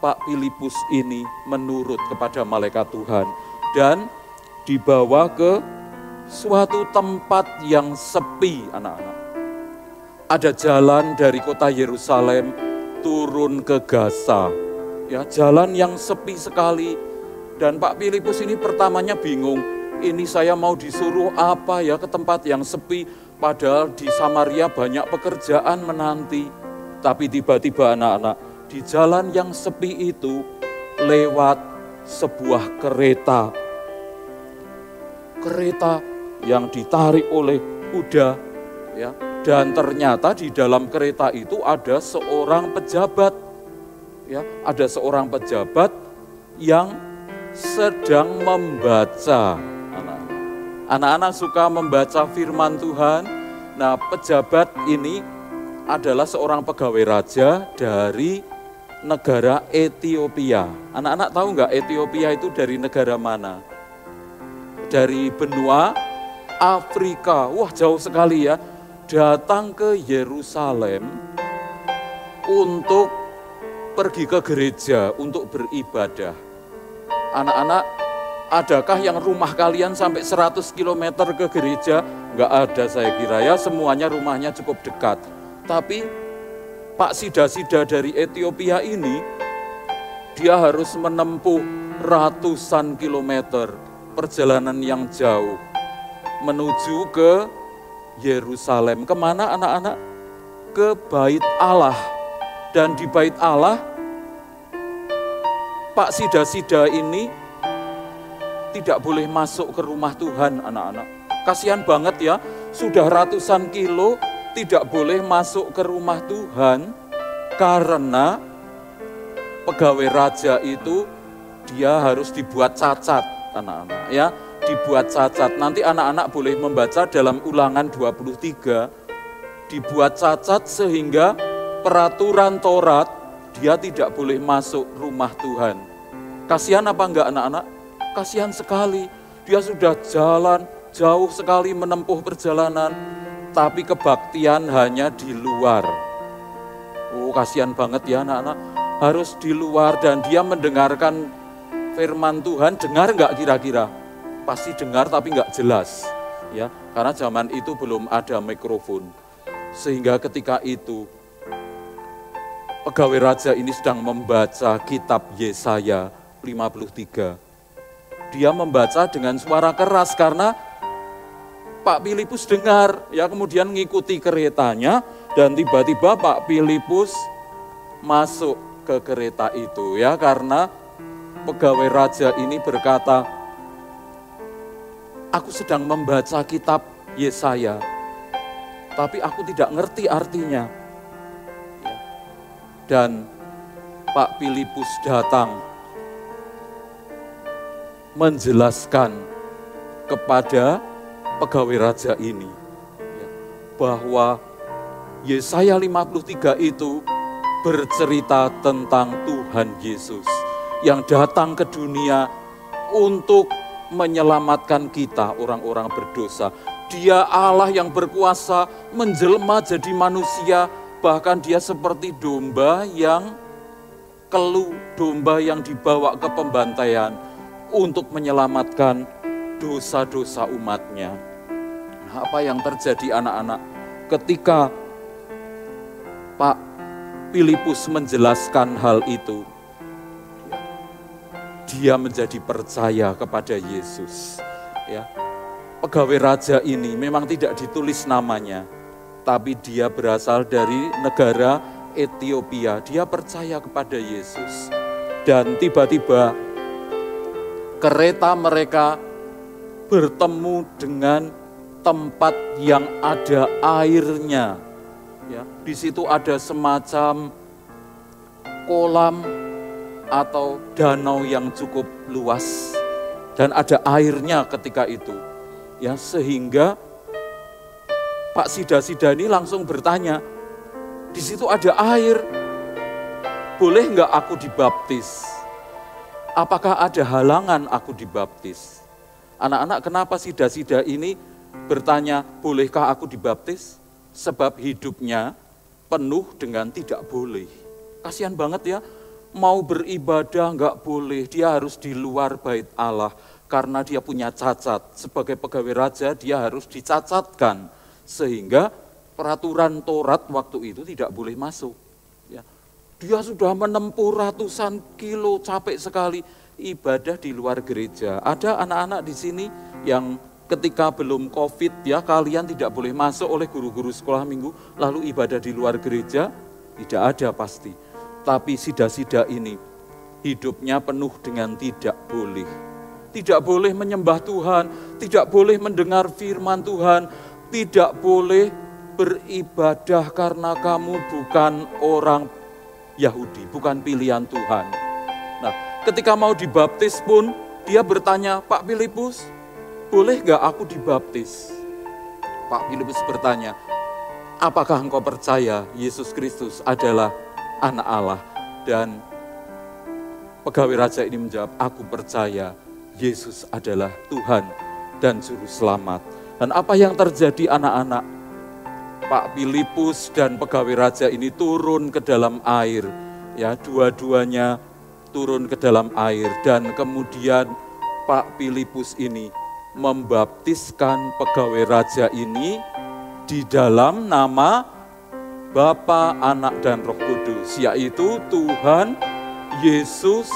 Pak Filipus ini menurut kepada malaikat Tuhan dan dibawa ke suatu tempat yang sepi, anak-anak. Ada jalan dari kota Yerusalem turun ke Gaza. Ya, jalan yang sepi sekali. Dan Pak Filipus ini pertamanya bingung. Ini saya mau disuruh apa ya ke tempat yang sepi, padahal di Samaria banyak pekerjaan menanti. Tapi tiba-tiba anak-anak, di jalan yang sepi itu lewat sebuah kereta. Kereta yang ditarik oleh kuda, ya, dan ternyata di dalam kereta itu ada seorang pejabat, ya, ada seorang pejabat yang sedang membaca. Anak-anak suka membaca firman Tuhan. Nah, pejabat ini adalah seorang pegawai raja dari negara Ethiopia. Anak-anak tahu nggak Ethiopia itu dari negara mana? Dari benua Afrika. Wah, jauh sekali ya. Datang ke Yerusalem untuk pergi ke gereja untuk beribadah. Anak-anak, adakah yang rumah kalian sampai 100 km ke gereja? Enggak ada saya kira ya, semuanya rumahnya cukup dekat. Tapi Pak Sida-Sida dari Ethiopia ini, dia harus menempuh ratusan kilometer, perjalanan yang jauh, menuju ke Yerusalem. Kemana anak-anak? Ke Bait Allah. Dan di Bait Allah, Pak Sida-Sida ini tidak boleh masuk ke rumah Tuhan, anak-anak. Kasihan banget ya, sudah ratusan kilo tidak boleh masuk ke rumah Tuhan karena pegawai raja itu dia harus dibuat cacat, anak-anak ya. Dibuat cacat, nanti anak-anak boleh membaca dalam Ulangan 23, dibuat cacat sehingga peraturan Taurat dia tidak boleh masuk rumah Tuhan. Kasihan apa enggak anak-anak? Kasihan sekali, dia sudah jalan jauh sekali menempuh perjalanan, tapi kebaktian hanya di luar. Oh, kasihan banget ya anak-anak, harus di luar dan dia mendengarkan firman Tuhan. Dengar enggak kira-kira? Pasti dengar tapi nggak jelas, ya, karena zaman itu belum ada mikrofon. Sehingga ketika itu pegawai raja ini sedang membaca kitab Yesaya 53. Dia membaca dengan suara keras karena Pak Filipus dengar, ya, kemudian mengikuti keretanya dan tiba-tiba Pak Filipus masuk ke kereta itu, ya, karena pegawai raja ini berkata, aku sedang membaca kitab Yesaya, tapi aku tidak ngerti artinya. Dan Pak Filipus datang menjelaskan kepada pegawai raja ini bahwa Yesaya 53 itu bercerita tentang Tuhan Yesus yang datang ke dunia untuk menyelamatkan kita orang-orang berdosa. Dia Allah yang berkuasa menjelma jadi manusia, bahkan dia seperti domba yang domba yang dibawa ke pembantaian untuk menyelamatkan dosa-dosa umatnya. Nah, apa yang terjadi anak-anak ketika Pak Filipus menjelaskan hal itu? Dia menjadi percaya kepada Yesus. Ya, pegawai raja ini memang tidak ditulis namanya, tapi dia berasal dari negara Ethiopia. Dia percaya kepada Yesus. Dan tiba-tiba kereta mereka bertemu dengan tempat yang ada airnya. Ya, di situ ada semacam kolam atau danau yang cukup luas dan ada airnya ketika itu. Ya, sehingga Pak Sida-Sida ini langsung bertanya, di situ ada air, boleh nggak aku dibaptis? Apakah ada halangan aku dibaptis? Anak-anak, kenapa Sida-Sida ini bertanya, bolehkah aku dibaptis? Sebab hidupnya penuh dengan tidak boleh. Kasihan banget ya, mau beribadah nggak boleh, dia harus di luar bait Allah karena dia punya cacat. Sebagai pegawai raja dia harus dicacatkan, sehingga peraturan Taurat waktu itu tidak boleh masuk. Ya. Dia sudah menempuh ratusan kilo, capek sekali ibadah di luar gereja. Ada anak-anak di sini yang ketika belum COVID, ya, kalian tidak boleh masuk oleh guru-guru sekolah minggu, lalu ibadah di luar gereja, tidak ada pasti. Tapi Sida-Sida ini hidupnya penuh dengan tidak boleh. Tidak boleh menyembah Tuhan, tidak boleh mendengar firman Tuhan, tidak boleh beribadah karena kamu bukan orang Yahudi, bukan pilihan Tuhan. Nah, ketika mau dibaptis pun dia bertanya, Pak Filipus, boleh gak aku dibaptis? Pak Filipus bertanya, apakah engkau percaya Yesus Kristus adalah anak Allah? Dan pegawai raja ini menjawab, aku percaya Yesus adalah Tuhan dan Juru Selamat. Dan apa yang terjadi anak-anak? Pak Filipus dan pegawai raja ini turun ke dalam air. Ya, dua-duanya turun ke dalam air. Dan kemudian Pak Filipus ini membaptiskan pegawai raja ini di dalam nama Bapa, Anak, dan Roh Kudus, yaitu Tuhan Yesus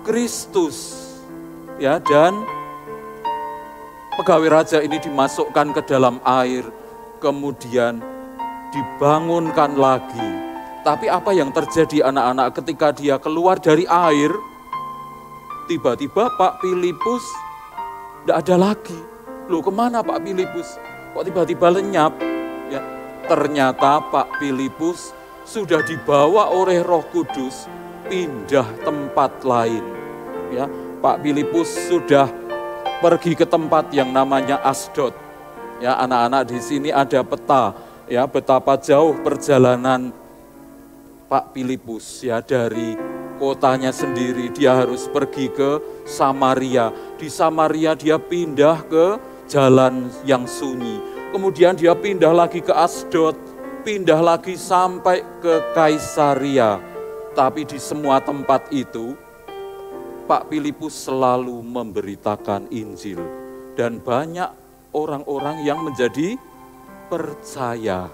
Kristus. Ya, dan pegawai raja ini dimasukkan ke dalam air, kemudian dibangunkan lagi. Tapi apa yang terjadi anak-anak ketika dia keluar dari air? Tiba-tiba Pak Filipus tidak ada lagi. Loh, kemana Pak Filipus? Kok tiba-tiba lenyap? Ya, ternyata Pak Filipus sudah dibawa oleh Roh Kudus pindah tempat lain. Ya, Pak Filipus sudah pergi ke tempat yang namanya Asdod. Ya, anak-anak, di sini ada peta, ya, betapa jauh perjalanan Pak Filipus, ya, dari kotanya sendiri. Dia harus pergi ke Samaria. Di Samaria dia pindah ke jalan yang sunyi. Kemudian dia pindah lagi ke Asdod, pindah lagi sampai ke Kaisaria. Tapi di semua tempat itu, Pak Filipus selalu memberitakan Injil. Dan banyak orang-orang yang menjadi percaya.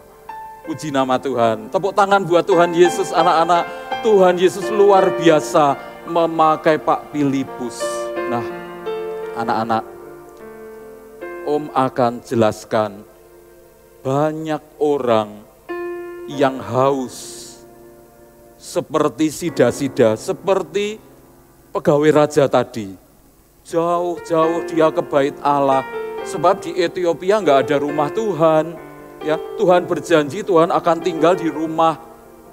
Puji nama Tuhan. Tepuk tangan buat Tuhan Yesus, anak-anak. Tuhan Yesus luar biasa memakai Pak Filipus. Nah, anak-anak, Om akan jelaskan banyak orang yang haus seperti sida-sida, seperti pegawai raja tadi. Jauh-jauh dia ke bait Allah, sebab di Ethiopia nggak ada rumah Tuhan. Ya, Tuhan berjanji Tuhan akan tinggal di rumah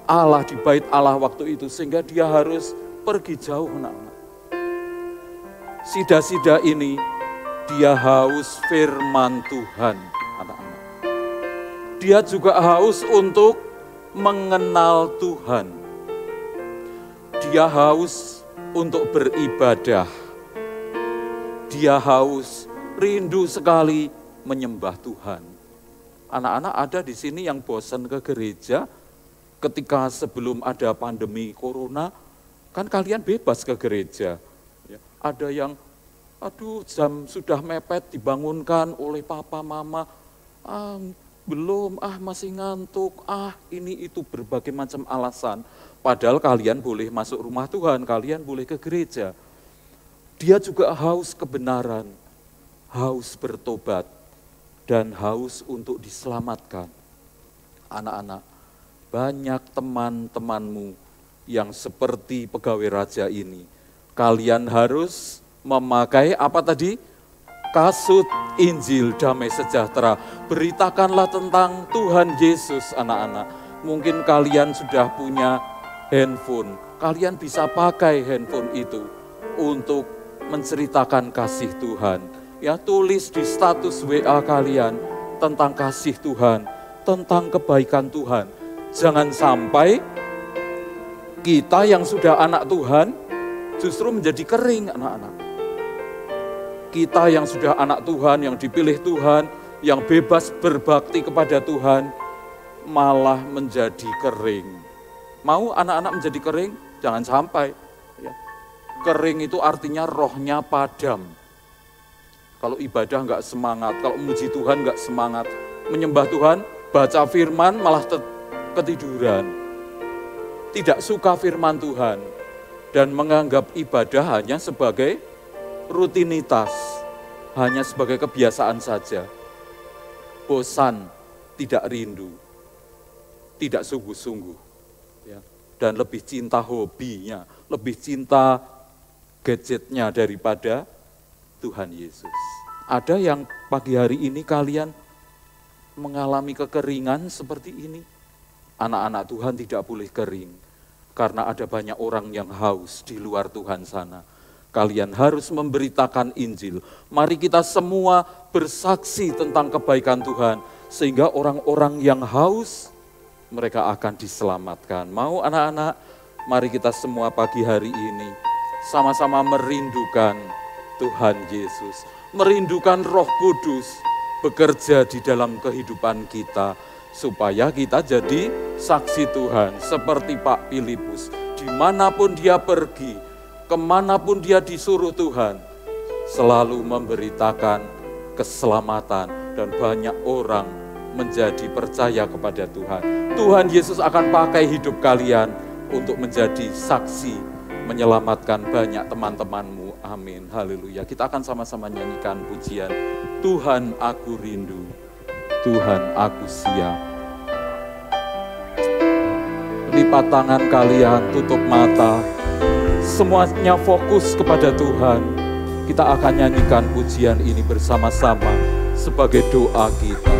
Allah, di bait Allah waktu itu, sehingga dia harus pergi jauh, anak-anak. Sida-sida ini dia haus firman Tuhan, anak-anak. Dia juga haus untuk mengenal Tuhan. Dia haus untuk beribadah. Dia haus, rindu sekali menyembah Tuhan. Anak-anak ada di sini yang bosan ke gereja ketika sebelum ada pandemi corona, kan kalian bebas ke gereja. Ya, ada yang, aduh jam sudah mepet dibangunkan oleh papa mama, belum, masih ngantuk, ini itu berbagai macam alasan. Padahal kalian boleh masuk rumah Tuhan, kalian boleh ke gereja. Dia juga haus kebenaran, haus bertobat, dan haus untuk diselamatkan. Anak-anak, banyak teman-temanmu yang seperti pegawai raja ini. Kalian harus memakai apa tadi? Kasut Injil damai sejahtera. Beritakanlah tentang Tuhan Yesus, anak-anak. Mungkin kalian sudah punya handphone, kalian bisa pakai handphone itu untuk menceritakan kasih Tuhan. Ya, tulis di status WA kalian tentang kasih Tuhan, tentang kebaikan Tuhan. Jangan sampai kita yang sudah anak Tuhan justru menjadi kering, anak-anak. Kita yang sudah anak Tuhan, yang dipilih Tuhan, yang bebas berbakti kepada Tuhan, malah menjadi kering. Mau anak-anak menjadi kering? Jangan sampai. Ya. Kering itu artinya rohnya padam. Kalau ibadah nggak semangat, kalau memuji Tuhan nggak semangat, menyembah Tuhan, baca firman malah ketiduran. Tidak suka firman Tuhan dan menganggap ibadah hanya sebagai rutinitas, hanya sebagai kebiasaan saja. Bosan, tidak rindu, tidak sungguh-sungguh, ya. Dan lebih cinta hobinya, lebih cinta gadgetnya daripada Tuhan Yesus. Ada yang pagi hari ini kalian mengalami kekeringan seperti ini. Anak-anak Tuhan tidak boleh kering, karena ada banyak orang yang haus di luar Tuhan sana. Kalian harus memberitakan Injil. Mari kita semua bersaksi tentang kebaikan Tuhan, sehingga orang-orang yang haus, mereka akan diselamatkan. Mau anak-anak? Mari kita semua pagi hari ini sama-sama merindukan Tuhan Yesus, merindukan Roh Kudus bekerja di dalam kehidupan kita, supaya kita jadi saksi Tuhan seperti Pak Filipus. Dimanapun dia pergi, kemanapun dia disuruh Tuhan, selalu memberitakan keselamatan dan banyak orang menjadi percaya kepada Tuhan. Tuhan Yesus akan pakai hidup kalian untuk menjadi saksi, menyelamatkan banyak teman-temanmu. Amin, haleluya. Kita akan sama-sama nyanyikan pujian Tuhan aku rindu, Tuhan aku siap. Lipat tangan kalian, tutup mata, semuanya fokus kepada Tuhan. Kita akan nyanyikan pujian ini bersama-sama sebagai doa kita.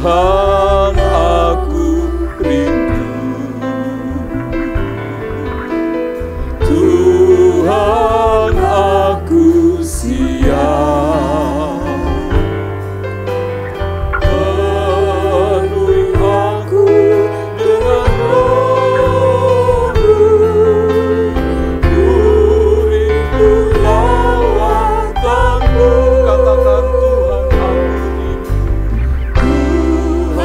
Tuhan aku rindu, Tuhan aku siap, penuhi aku dengan roh-Mu, ku rindu lawatan-Mu. Katakan Tuhan aku rindu,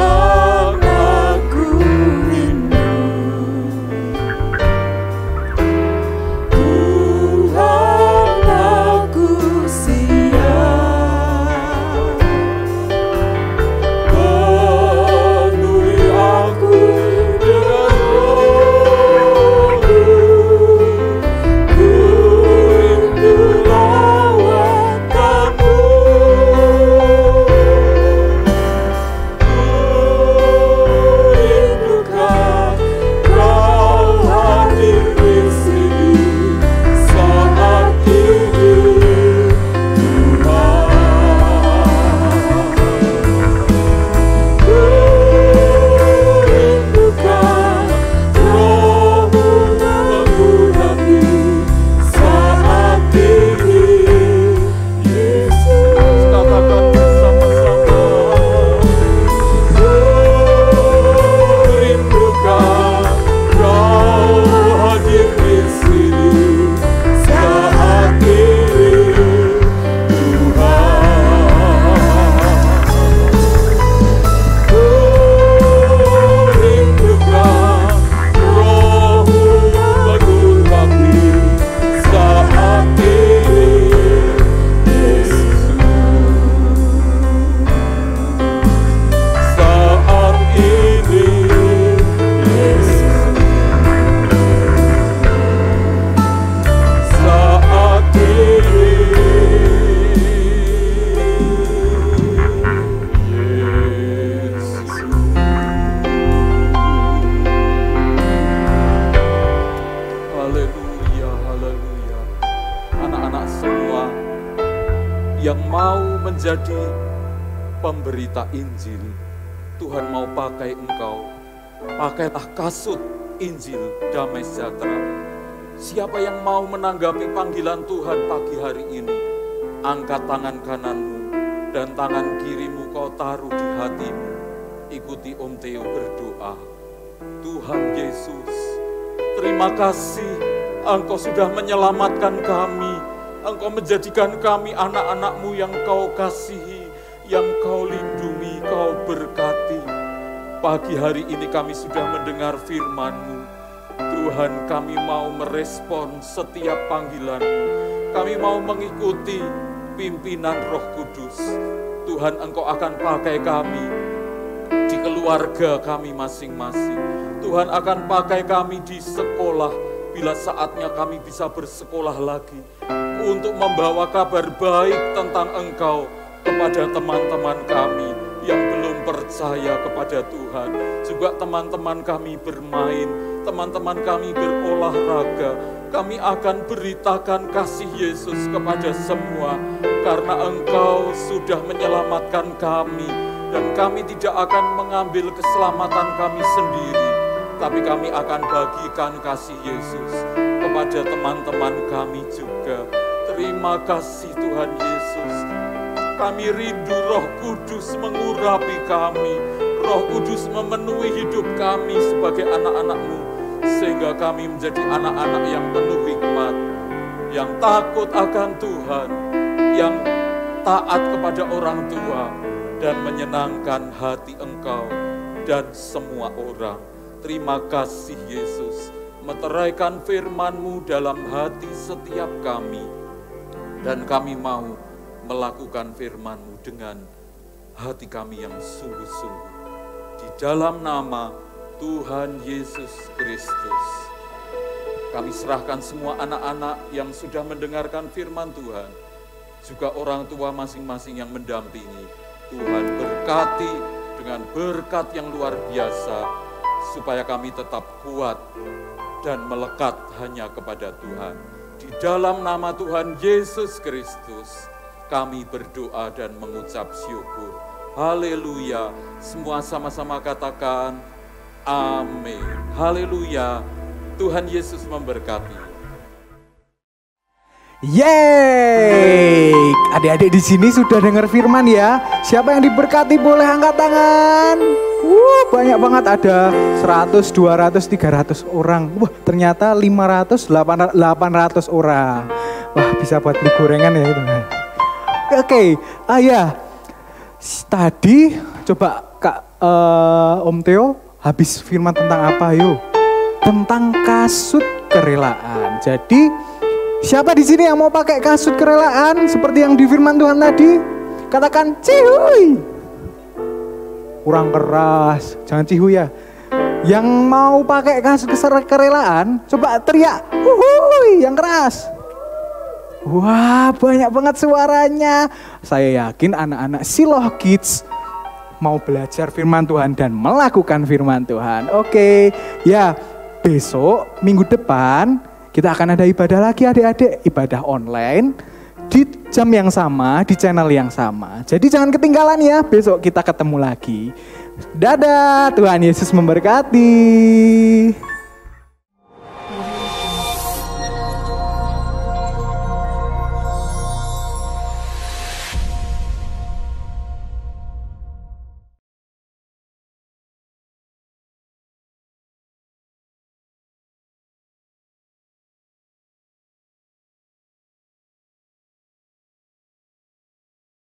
menjadi pemberita Injil. Tuhan mau pakai engkau, pakailah kasut Injil damai sejahtera. Siapa yang mau menanggapi panggilan Tuhan pagi hari ini, angkat tangan kananmu dan tangan kirimu kau taruh di hatimu. Ikuti Om Theo berdoa. Tuhan Yesus, terima kasih Engkau sudah menyelamatkan kami. Engkau menjadikan kami anak-anak-Mu yang Kau kasihi, yang Kau lindungi, Kau berkati. Pagi hari ini kami sudah mendengar firman-Mu. Tuhan, kami mau merespon setiap panggilan-Mu. Kami mau mengikuti pimpinan Roh Kudus. Tuhan, Engkau akan pakai kami di keluarga kami masing-masing. Tuhan akan pakai kami di sekolah bila saatnya kami bisa bersekolah lagi untuk membawa kabar baik tentang Engkau kepada teman-teman kami yang belum percaya kepada Tuhan. Juga teman-teman kami bermain, teman-teman kami berolahraga. Kami akan beritakan kasih Yesus kepada semua karena Engkau sudah menyelamatkan kami. Dan kami tidak akan mengambil keselamatan kami sendiri, tapi kami akan bagikan kasih Yesus kepada teman-teman kami juga. Terima kasih Tuhan Yesus. Kami rindu Roh Kudus mengurapi kami. Roh Kudus memenuhi hidup kami sebagai anak-anak-Mu, sehingga kami menjadi anak-anak yang penuh hikmat, yang takut akan Tuhan, yang taat kepada orang tua, dan menyenangkan hati Engkau dan semua orang. Terima kasih Yesus, meteraikan firman-Mu dalam hati setiap kami, dan kami mau melakukan firman-Mu dengan hati kami yang sungguh-sungguh. Di dalam nama Tuhan Yesus Kristus, kami serahkan semua anak-anak yang sudah mendengarkan firman Tuhan, juga orang tua masing-masing yang mendampingi. Tuhan berkati dengan berkat yang luar biasa, supaya kami tetap kuat dan melekat hanya kepada Tuhan. Di dalam nama Tuhan Yesus Kristus, kami berdoa dan mengucap syukur. Haleluya. Semua sama-sama katakan, amin. Haleluya. Tuhan Yesus memberkati. Yeay, adik-adik di sini sudah dengar firman ya. Siapa yang diberkati boleh angkat tangan. Banyak banget, ada 100, 200, 300 orang. Wah, ternyata 500, 800 orang. Wah, bisa buat beli gorengan ya itu. Oke, ya. Tadi coba Kak Om Theo habis firman tentang apa yuk? Tentang kasut kerelaan. Jadi siapa di sini yang mau pakai kasut kerelaan seperti yang di firman Tuhan tadi? Katakan cihuy. Kurang keras, jangan cihuy ya. Yang mau pakai kasut kerelaan, coba teriak, uhuy, yang keras. Wah, banyak banget suaranya. Saya yakin anak-anak Shiloh Kids mau belajar firman Tuhan dan melakukan firman Tuhan. Oke, ya besok minggu depan kita akan ada ibadah lagi adik-adik, ibadah online di jam yang sama, di channel yang sama. Jadi jangan ketinggalan ya, besok kita ketemu lagi. Dadah, Tuhan Yesus memberkati.